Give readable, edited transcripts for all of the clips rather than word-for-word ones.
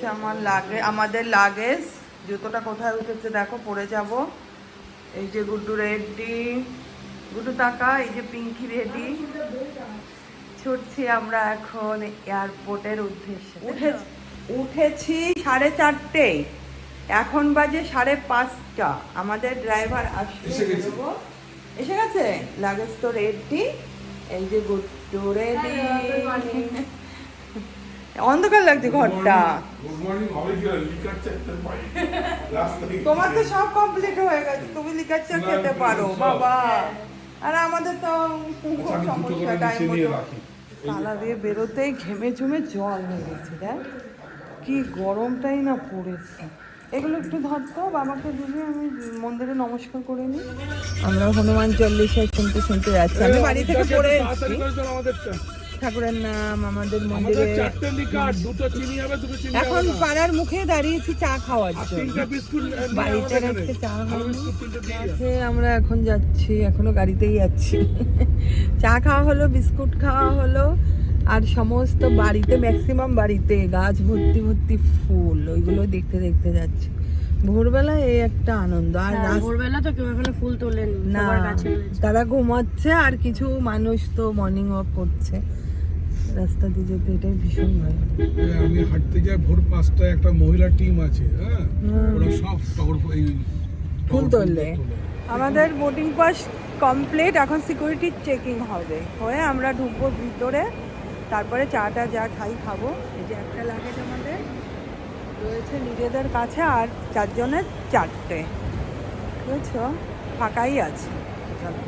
হচ্ছে আমাদের লাগেজ। জুতোটা কোথায় উঠেছে দেখো, পরে যাব। এই যে গুড্ডু রেডি, গুড্ডু টাকা, এই যে পিঙ্কি রেডি। ছুটছি আমরা এখন এয়ারপোর্টের উদ্দেশ্যে। উঠেছি 4:30, এখন বাজে 5:30। আমাদের ড্রাইভার এসে গেছে। লাগেজ তো রেডি, এই যে গুড্ডু রেডি। অন্ধকার লাগছে ঘরটা। তোমার তো সব কমপ্লিট হয়ে গেছে, তুমি লিকার চা খেতে পারো বাবা। আর আমাদের তো খুব সমস্যা, টাইম মতো তালা দিয়ে বেরোতেই ঘেমে ঝুমে জল হয়ে গেছে। দেখ কি গরমটাই না পড়েছে। এগুলো একটু ধরতো বাবাকে দিলে, আমি মন্দিরে নমস্কার করে নিই। আমরা হনুমান চল্লিশা শুনতে শুনতে যাচ্ছি। আমি বাড়ি থেকে পড়ে এসেছি ঠাকুরের নাম আমাদের মন্দিরে। এখন পাড়ার মুখে দাঁড়িয়েছি চা খাওয়ার জন্য। বাড়িতে রেখে চা খাওয়া, আমরা এখন যাচ্ছি, এখনো গাড়িতেই যাচ্ছি। চা খাওয়া হলো, বিস্কুট খাওয়া হলো, আর সমস্ত বাড়িতে ম্যাক্সিমাম বাড়িতে গাছ ভর্তি ভর্তি ফুল, ওইগুলো দেখতে দেখতে যাচ্ছি। ভোরবেলা এই একটা আনন্দ। আর ভোরবেলা তো কেউ এখানে ফুল তোলেন না, তারা ঘুমাচ্ছে, আর কিছু মানুষ তো মর্নিং ওয়াক করছে। রাস্তা দিয়ে যেতে এটাই ভীষণ ভালো। আমি হাঁটতে যাই ভোর 5টায়, একটা মহিলা টিম আছে, হ্যাঁ, ওরা সব ফুল তোলে। আমাদের বোর্ডিং পাস কমপ্লিট, এখন সিকিউরিটি চেকিং হবে, হয়ে আমরা ঢুকবো ভিতরে। তারপরে চাটা যা খাই খাবো। এই যে একটা লাগেজ আমাদের রয়েছে নিজেদের কাছে, আর 4 জনের 4টে, বুঝছো, ফাঁকাই আছে। চলো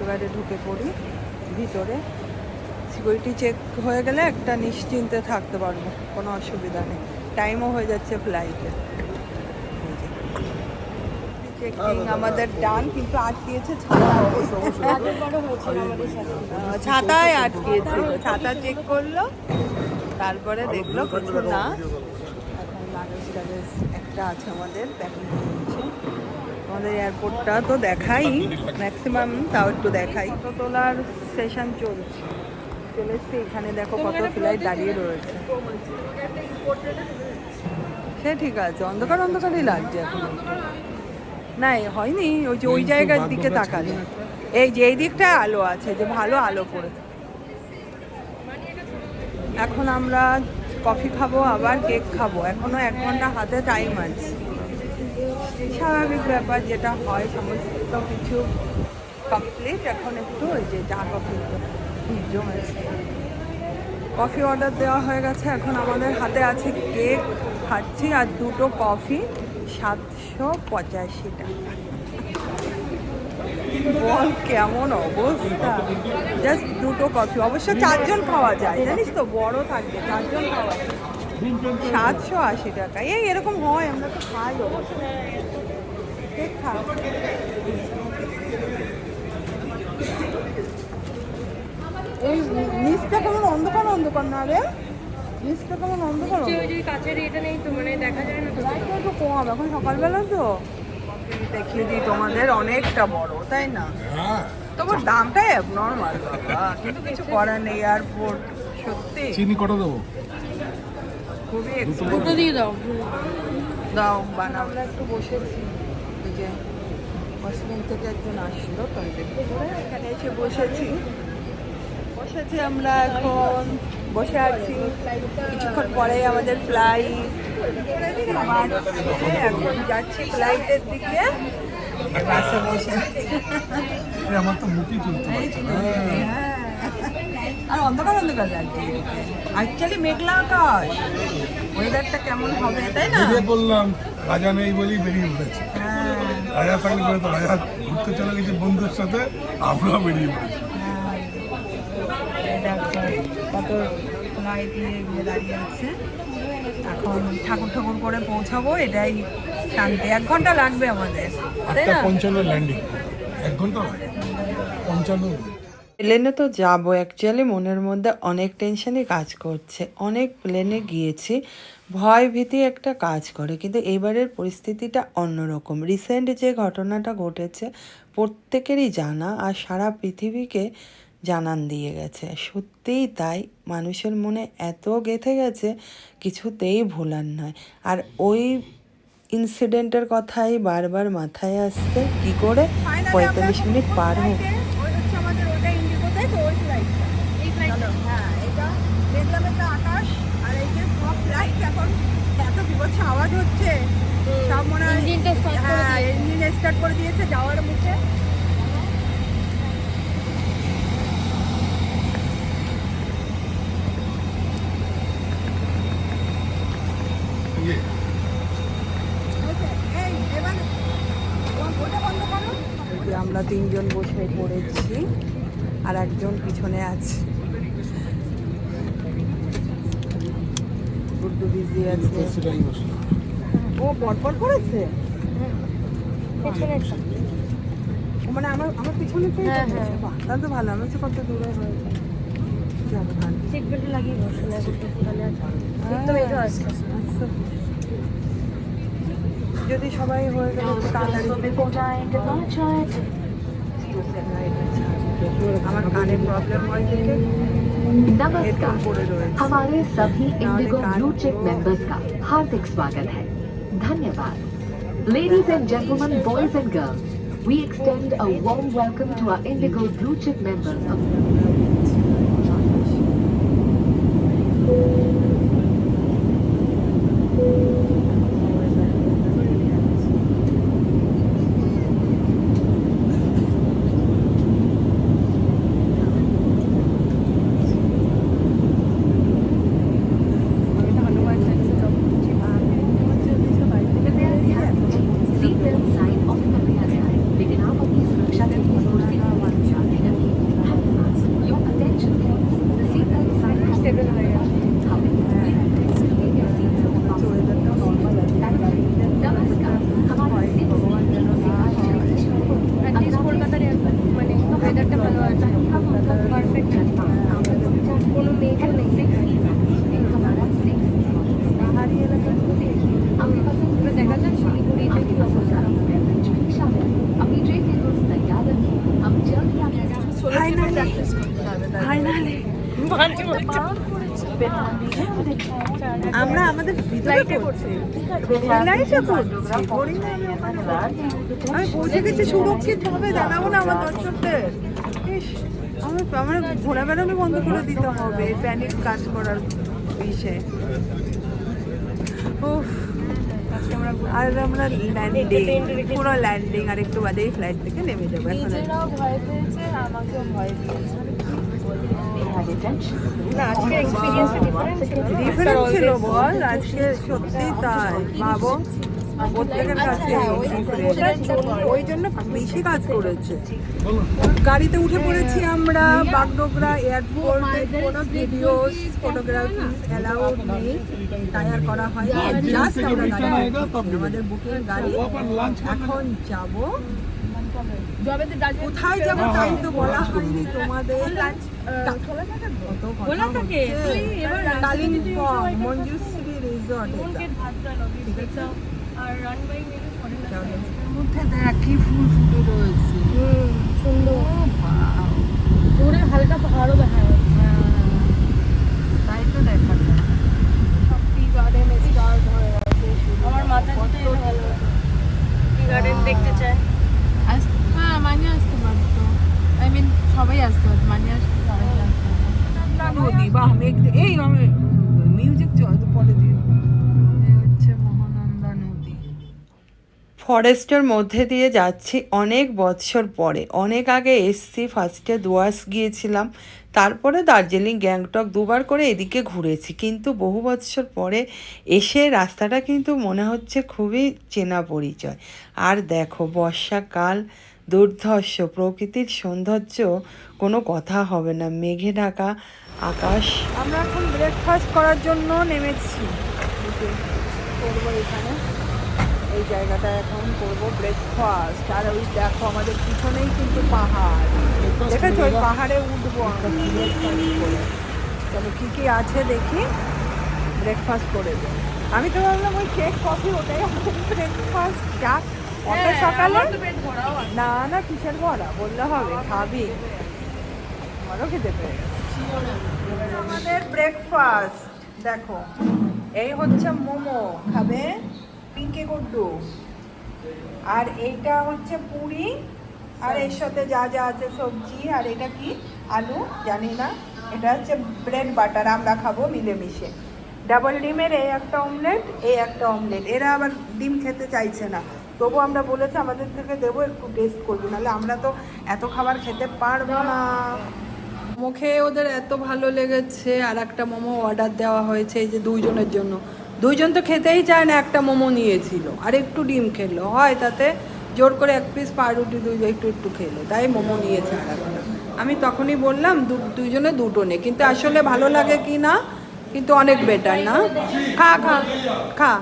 এবারে ঢুকে পড়ি ভিতরে। সিকিউরিটি চেক হয়ে গেলে একটা নিশ্চিন্তে থাকতে পারবো, কোনো অসুবিধা নেই। টাইমও হয়ে যাচ্ছে ফ্লাইটে। চেকিং আমাদের ডান, কিন্তু আটকিয়েছে ছাতায় আটকিয়েছিল। ছাতা চেক করলো, তারপরে দেখলো কিছু না। এখন লাগেজ টাগেজ একটা আছে আমাদের, প্যাকিং করছে। আমাদের এয়ারপোর্টটা তো দেখাই ম্যাক্সিমাম, তাও একটু দেখাই। তো তোলার সেশন চলছে, চলে এসছে এখানে। দেখো কত ফ্লাইট দাঁড়িয়ে রয়েছে। সে ঠিক আছে, অন্ধকার অন্ধকারই লাগছে এখন। না হয়নি, ওই যে ওই জায়গার দিকে তাকালে, এই যে এই দিকটায় আলো আছে, যে ভালো আলো পড়েছে। এখন আমরা কফি খাবো, আবার কেক খাবো। এখনো 1 ঘন্টা হাতে টাইম আছে। স্বাভাবিক ব্যাপার, যেটা হয়, সমস্ত কিছু কমপ্লিট। এখন একটু ওই যে চা কফি জমেছে। কফি অর্ডার দেওয়া হয়ে গেছে, এখন আমাদের হাতে আছে কেক, খাচ্ছি। আর 2টো কফি 785 টাকা। বল কেমন অবস্থা। জাস্ট 2টো কফি, অবশ্য 4 জন খাওয়া যায়, জানিস তো, বড় থাকবে, 4 জন খাওয়া যায়। 780 টাকা। এরকম হয়, আমরা তো খাই অবশ্য। কেক খা। এই নিচটা কেমন অন্ধকার অন্ধকার না রে, নিচটা কেমন অন্ধকার। কাছের এটা নেই তো, মানে দেখা যায় না তো, একটু কম, এখন সকালবেলা তো। দেখিয়ে দিই তোমাদের, অনেকটা বড়, তাই না? তবু দামটাই নর্মাল বাবা, কিন্তু কিছু করার নেই। এয়ারপোর্ট সত্যি। চিনি কত দেবো? খুবই দুটো দিয়ে দাও। দাও বানাও। আমরা একটু বসেছি, এই যে হসপিটাল থেকে একজন আসলো, তো এখানে এসে বসেছি আমরা এখন বসে আছি। কিছুক্ষণ পরে আমাদের ফ্লাইট। এখন যাচ্ছি ফ্লাইটের দিকে, বাসে বসে। আমার তো মুখই তুলতে পারছি না। আর অন্ধকার অন্ধকার লাগছে, অ্যাকচুয়ালি মেঘলা আকাশ, ওয়েদারটা কেমন হবে, তাই না? বললাম রাজা নেই বলেই বেরিয়ে পড়েছে। রাজা থাকলে বলে তো, রাজা ঘুরতে চলে গেছে বন্ধুদের সাথে, আমরাও বেরিয়ে পড়েছি। কত ফ্লাইট নিয়ে দাঁড়িয়ে আছে। এখন ঠাকুর করে পৌঁছাবো, এটাই শান্তি। 1 ঘন্টা লাগবে আমাদের, তাই না? 8:55 ল্যান্ডিং, 1 ঘন্টা 55। প্লেনে তো যাবো, অ্যাকচুয়ালি মনের মধ্যে অনেক টেনশনই কাজ করছে। অনেক প্লেনে গিয়েছি, ভয় ভীতি একটা কাজ করে, কিন্তু এবারের পরিস্থিতিটা অন্যরকম। রিসেন্ট যে ঘটনাটা ঘটেছে প্রত্যেকেরই জানা, আর সারা পৃথিবীকে জানান দিয়ে গেছে। সত্যিই তাই, মানুষের মনে এত গেঁথে গেছে কিছুতেই ভোলার নয়। আর ওই ইনসিডেন্টের কথাই বারবার মাথায় আসছে, কি করে 45 মিনিট পার হোক। দেখলাম একটা আকাশ আর এই যে সব লাইট এখন এত বিভৎস আওয়াজ হচ্ছে, সব মনে হয় ইঞ্জিন স্টার্ট করে দিয়েছে যাওয়ার মুখে। আমরা 3 জন বসে পড়েছি আর একজন পিছনে আছে, গুড্ডু বিজি আছে। ও পরপর করেছে, মানে আমার পিছনেতেই হ্যাঁ, তো হ্যাঁ। হয়েছে। বাহ, তাহলে তো ভালো। আমি হচ্ছে কত দূরে হয়েছে। যাক, ভালো। সিট বেল্ট লাগিয়ে বসে না, তাহলে একদম এই তো আসছে। আচ্ছা। যদি সবাই হয়ে গেলে একটু তাড়াতাড়ি আমার কানের প্রবলেম হয় দেখে नमस्कार, हेडफोन पड़े रहे। हमारे सभी इंडिगो कान ब्लू चिप को- मेंबर्स का हार्दिक स्वागत है। धन्यवाद। Ladies and gentlemen, boys and girls, we extend a warm welcome to our Indigo blue chip members of seat belt sign off कर दिया गया है, लेकिन आप अपनी सुरक्षा के लिए कुर्सी का ध्यान रखें। धन्यवाद। Your attention please. The seat belt sign has been नमस्कार, हमारे কলকাতার এয়ারপোর্ট মানে ওয়েদারটা ভালো আছে, পারফেক্ট, কোনো মেঘও নেই। দেখা যাক শিলিগুড়িতে কি অবস্থা। अपनी ट्रेन के दोस्त तैयार रखें, हम जल्द ही आपके ফাইনালি আমরা আমাদের ফ্লাইটে করছি। আমি পৌঁছে গেছি সুরক্ষিত ভাবে, জানাবো না আমার দর্শকদের। ইস, আমার ঘোরা বেড়ানো বন্ধ করে দিতে হবে প্যানিক কাজ করার বিষয়ে। উফ, আর আমরা ল্যান্ডিং, পুরো ল্যান্ডিং, আর একটু বাদেই ফ্লাইট থেকে নেমে যাবো। এখন ভয় পেয়েছে, আমাকেও ভয় পেয়েছে। attention. না, আজকে এক্সপেরিয়েন্সটা ডিফারেন্ট ছিল বল, আজকে সত্যি তাই। ভাবো প্রত্যেকের কাছে ওই জন্য বেশি কাজ করেছে। গাড়িতে উঠে পড়েছি আমরা বাগডোগরা এয়ারপোর্টে। কোনো ভিডিওস ফটোগ্রাফি অ্যালাউড নেই, তাই আর করা হয় না। জাস্ট আমরা গাড়ি, আমাদের বুকিং গাড়ি। এখন যাব কোথায় যাবো তাই তো বলা হয়নি তোমাদের। বলা থাকে কালিম্পং মঞ্জুশ্রী রিসর্ট। আর রান বাই মধ্যে দেখ কি ফুল ফুটে রয়েছে, সুন্দর, দূরে হালকা পাহাড়ও দেখা যাচ্ছে। তাই তো দেখা যায়। সব টি গার্ডেন স্টার্ট হয়ে গেছে। আমার মাথা যেতে ভালো, টি গার্ডেন দেখতে চায়। হ্যাঁ, মানে আসতে পারতো। আই মিন সবাই আসতে পারতো, মানে আসতে নদী বাহ, মেঘ এই আমি মিউজিক চলতে পরে দিয়ে হচ্ছে মহানন্দা নদী। ফরেস্টের মধ্যে দিয়ে যাচ্ছি অনেক বছর পরে। অনেক আগে এসছি, ফার্স্টে দুয়াস গিয়েছিলাম, তারপরে দার্জিলিং, গ্যাংটক দুবার করে এদিকে ঘুরেছি। কিন্তু বহু বছর পরে এসে রাস্তাটা কিন্তু মনে হচ্ছে খুবই চেনা পরিচয়। আর দেখো বর্ষাকাল, দুর্ধর্ষ প্রকৃতির সৌন্দর্য, কোনো কথা হবে না। মেঘে ঢাকা আকাশ। আমরা এখন ব্রেকফাস্ট করার জন্য নেমেছি, করবো এখানে এই জায়গাটা এখন করবো ব্রেকফাস্ট। আর ওই দেখো আমাদের পিছনেই কিন্তু পাহাড়, দেখেছো? ওই পাহাড়ে উঠবো আমরা ব্রেকফাস্ট করে। চলো কী কী আছে দেখি, ব্রেকফাস্ট করে দিই। আমি তো ভাবলাম ওই কেক কফি ওটাই আমাদের ব্রেকফাস্ট। যাক অত সকালে, না না কিসের ভরা বললে হবে, খাবি আমারও খেতে পেয়ে গেছে। আমাদের ব্রেকফাস্ট দেখো, এই হচ্ছে মোমো, খাবে পিঙ্কি গুড্ডু, আর এইটা হচ্ছে পুরি, আর এর সাথে যা যা আছে সবজি, আর এটা কি আলু জানি না, এটা হচ্ছে ব্রেড বাটার, আমরা খাবো মিলেমিশে। ডাবল ডিমের এই একটা অমলেট, এই একটা অমলেট। এরা আবার ডিম খেতে চাইছে না, তবু আমরা বলেছি আমাদের থেকে দেবো, একটু টেস্ট করবি, নাহলে আমরা তো এত খাবার খেতে পারবো না। মোমো খেয়ে ওদের এত ভালো লেগেছে, আর একটা মোমো অর্ডার দেওয়া হয়েছে এই যে 2 জনের জন্য। 2 জন তো খেতেই চায় না, একটা মোমো নিয়েছিল আর একটু ডিম খেলো, হয় তাতে জোর করে 1 পিস পাউরুটি একটু একটু খেলো, তাই মোমো নিয়েছে আর একটা। আমি তখনই বললাম 2 জনে 2টো নে, কিন্তু আসলে ভালো লাগে কি না, কিন্তু অনেক বেটার না। খা খা খা।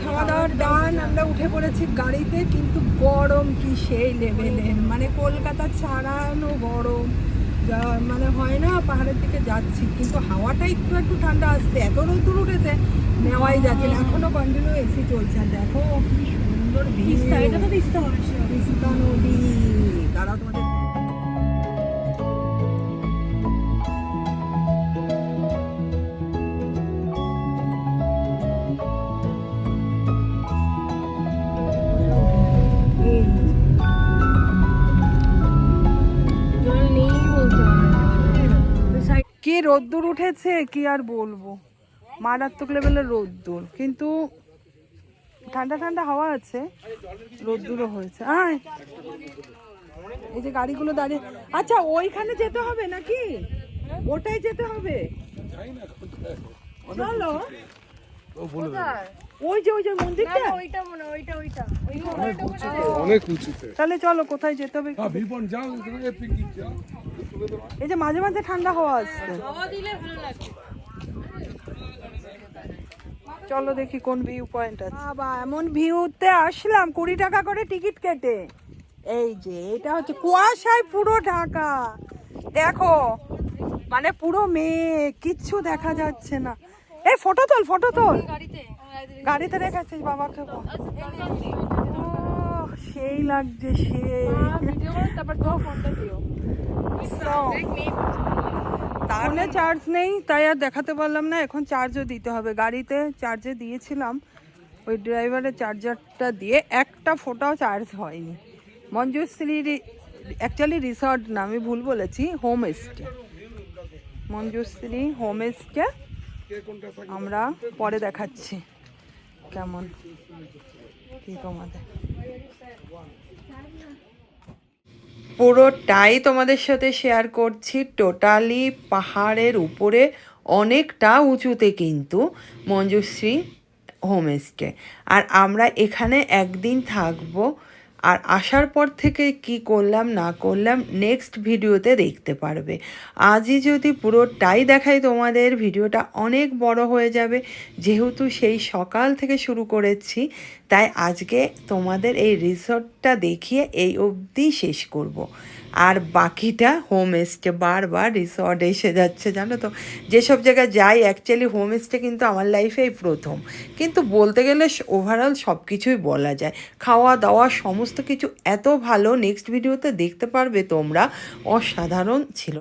খাওয়া দাওয়ার ডান, আমরা উঠে পড়েছি গাড়িতে, কিন্তু গরম কি সেই লেভেলের, মানে কলকাতা ছাড়ানো গরম, যা মানে হয় না। পাহাড়ের দিকে যাচ্ছি, কিন্তু হাওয়াটা একটু একটু ঠান্ডা আসছে, এত রোদ্দুর উঠেছে নেওয়াই যাচ্ছে না। এখনো কন্টিনিউ এসি চলছে। আর দেখো কি সুন্দর তিস্তা, এটা তো তিস্তা নদী। দাঁড়াও তোমাদের কি রোদ্দুর উঠেছে, কি আর বলবো, মারাত্মক লেভেলের রোদ্দুর, কিন্তু ঠান্ডা ঠান্ডা হাওয়া আছে, রোদ্দুরও হয়েছে। আয়, এই যে গাড়িগুলো দাঁড়িয়ে, আচ্ছা ওইখানে যেতে হবে নাকি, ওটাই যেতে হবে, চলো। ওই যে মন্দিরটা, অনেক উঁচুতে। তাহলে চলো কোথায় যেতে হবে। বিপন যাও, পিকনিক যাও। এই যে মাঝে মাঝে ঠান্ডা হাওয়া আসছে, চলো দেখি কোন ভিউ পয়েন্ট আছে। বাবা, এমন ভিউতে আসলাম 20 টাকা করে টিকিট কেটে। এই যে এটা হচ্ছে কুয়াশায় পুরো ঢাকা, দেখো মানে পুরো মেঘ, কিচ্ছু দেখা যাচ্ছে না। এই ফটো তোল গাড়িতে রেখেছিস বাবাকে, সেই লাগছে সেই। তাহলে চার্জ নেই, তাই আর দেখাতে পারলাম না। এখন চার্জও দিতে হবে, গাড়িতে চার্জে দিয়েছিলাম, ওই ড্রাইভারের চার্জারটা দিয়ে একটা ফোটাও চার্জ হয়নি। মঞ্জুশ্রী অ্যাকচুয়ালি রিসর্ট না, আমি ভুল বলেছি, home stay, Manjushree home stay. আমরা পরে দেখাচ্ছি কেমন কি তোমাদের, পুরোটাই তোমাদের সাথে শেয়ার করছি। টোটালি পাহাড়ের উপরে অনেকটা উঁচুতে কিন্তু মঞ্জুশ্রী হোমস্টে, আর আমরা এখানে একদিন থাকবো। আর আসার পর থেকে কি করলাম না করলাম নেক্সট ভিডিওতে দেখতে পারবে। আজই যদি পুরোটাই দেখাই তোমাদের, ভিডিওটা অনেক বড় হয়ে যাবে, যেহেতু সেই সকাল থেকে শুরু করেছি, তাই আজকে তোমাদের এই রিসর্টটা দেখিয়ে এই অবধি শেষ করব। আর বাকিটা হোমস্টে, বারবার রিসর্ট এসে যাচ্ছে জানো তো, যেসব জায়গায় যাই অ্যাকচুয়ালি হোমস্টে কিন্তু আমার লাইফে এই প্রথম, কিন্তু বলতে গেলে ওভারঅল সব কিছুই বলা যায়, খাওয়া দাওয়া সমস্ত কিছু এত ভালো। নেক্সট ভিডিওতে দেখতে পারবে তোমরা, অসাধারণ ছিল।